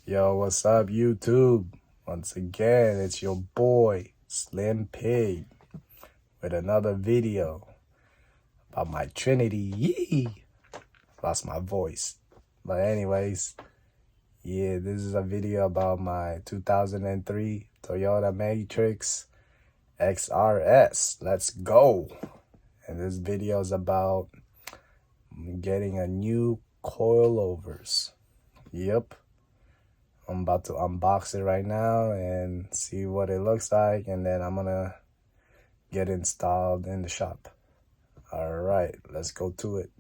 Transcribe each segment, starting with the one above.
Yo, what's up, YouTube? Once again, it's your boy, Slim Pig, with another video about my Trinity. Yee! Lost my voice. But anyways, yeah, this is a video about my 2003 Toyota Matrix XRS. Let's go. And this video is about getting a new coilovers. Yep. I'm about to unbox it right now and see what it looks like, and then I'm gonna get installed in the shop. All right, let's go to it.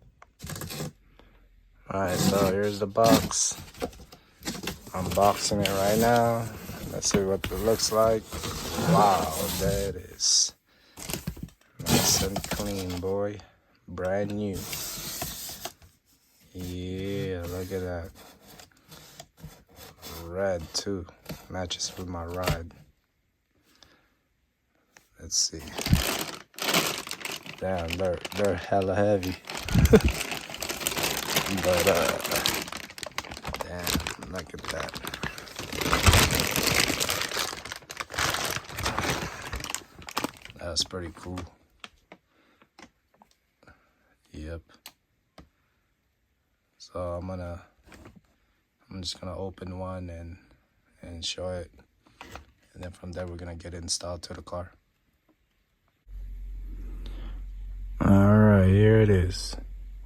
All right, so here's the box. Unboxing it right now. Let's see what it looks like. Wow, there it is. Nice and clean, boy. Brand new. Yeah, look at that. Red too, matches with my ride. Let's see. Damn, they're hella heavy. But damn, look at that. That's pretty cool. Yep. So I'm just gonna open one and show it, and then from there we're gonna get it installed to the car. All right, here it is.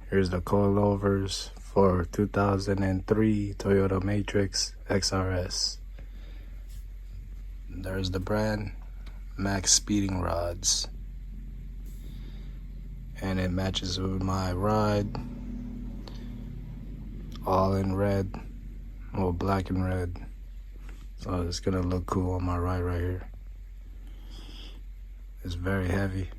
Here's the coilovers for 2003 Toyota Matrix XRS. There's the brand, Max Speeding Rods, and it matches with my ride, all in red. Well, black and red, so it's gonna look cool on my ride right here. It's very heavy.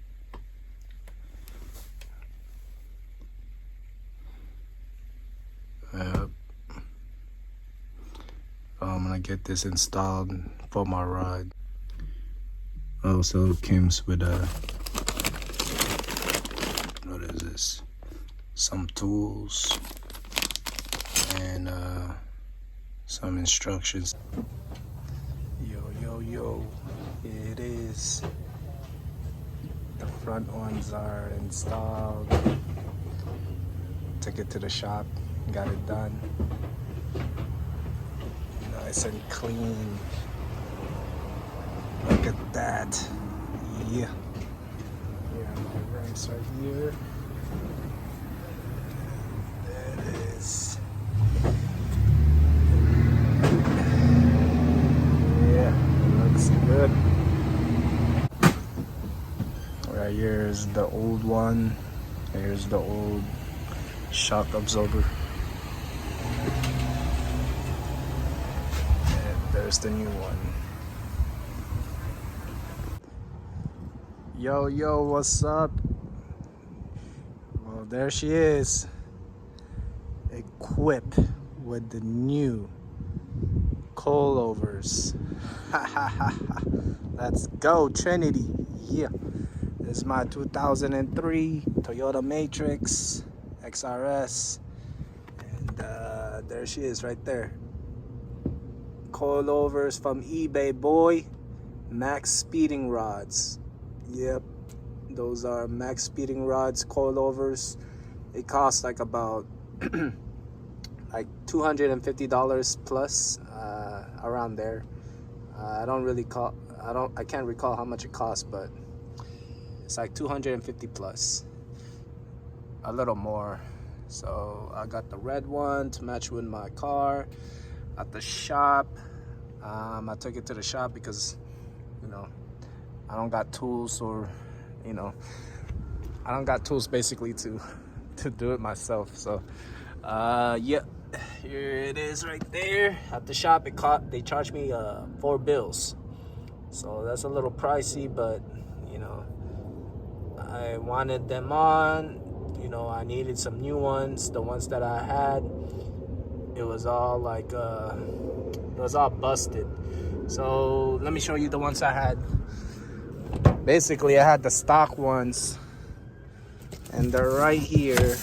Yep. So I'm gonna get this installed for my ride. Also, it comes with what is this? Some tools and some instructions. Yo, here it is. The front ones are installed. Took it to the shop, got it done. Nice and clean. Look at that. Yeah. Yeah, my rims right here. There it is. Good. Right here is the old one. Here's the old shock absorber. And there's the new one. Yo, what's up? Well, there she is. Equipped with the new coilovers. Let's go, Trinity. Yeah, this is my 2003 Toyota Matrix XRS, and there she is right there. Coilovers from eBay, boy. Max Speeding Rods. Yep, those are Max Speeding Rods coilovers. They cost like about like $250 plus, around there. I can't recall how much it costs, but it's like 250 plus, a little more. So I got the red one to match with my car at the shop. I took it to the shop because, I don't got tools, or, I don't got tools basically to do it myself. So, yeah. Here it is right there at the shop. They charged me $4 bills, so that's a little pricey, but I wanted them on. I needed some new ones. The ones that I had, it was all like it was all busted. So let me show you the ones I had. Basically, I had the stock ones, and they're right here.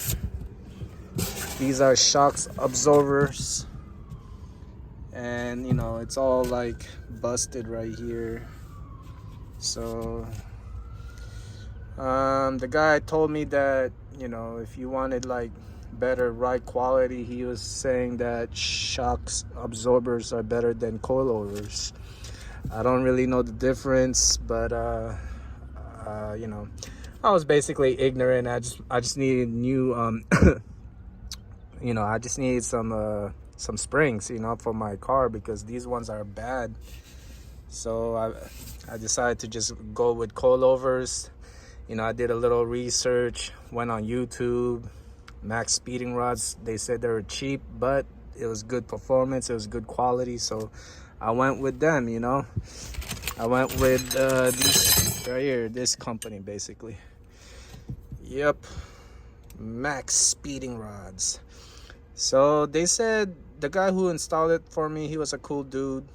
These are shock absorbers, and you know, it's all like busted right here. So the guy told me that, you know, if you wanted like better ride quality, he was saying that shocks absorbers are better than coilovers. I don't really know the difference, but you know, I was basically ignorant. I just needed new you know, I just needed some springs, you know, for my car, because these ones are bad. So I decided to just go with coilovers. You know, I did a little research, went on YouTube. Max speeding rods, they said they were cheap, but it was good performance, it was good quality, so I went with them, you know. I went with these right here, this company basically. Yep, Max speeding rods. So they said, the guy who installed it for me, he was a cool dude.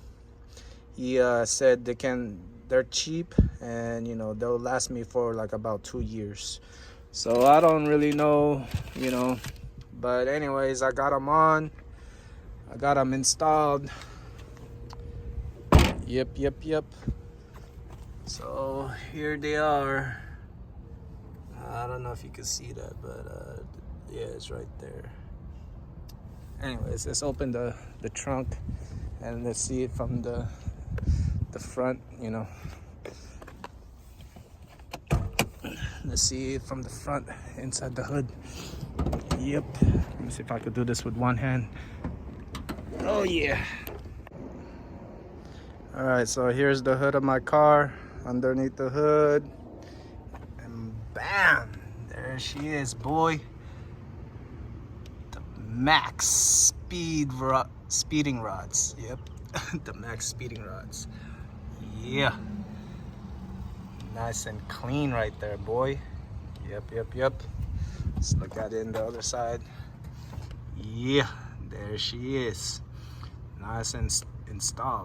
He said they're cheap, and you know, they'll last me for like about 2 years. So I don't really know, you know, but anyways, I got them on. I got them installed. Yep. So here they are. I don't know if you can see that, but yeah, it's right there. Anyways, let's open the trunk and let's see it from the front, you know. Let's see it from the front, inside the hood. Yep. Let me see if I could do this with one hand. Oh yeah. All right, so here's the hood of my car. Underneath the hood, and bam, there she is, boy. The Max speeding rods. Yep. The Max speeding rods. Yeah. Nice and clean right there, boy. Yep. Let's look at it in the other side. Yeah, there she is. Nice and installed.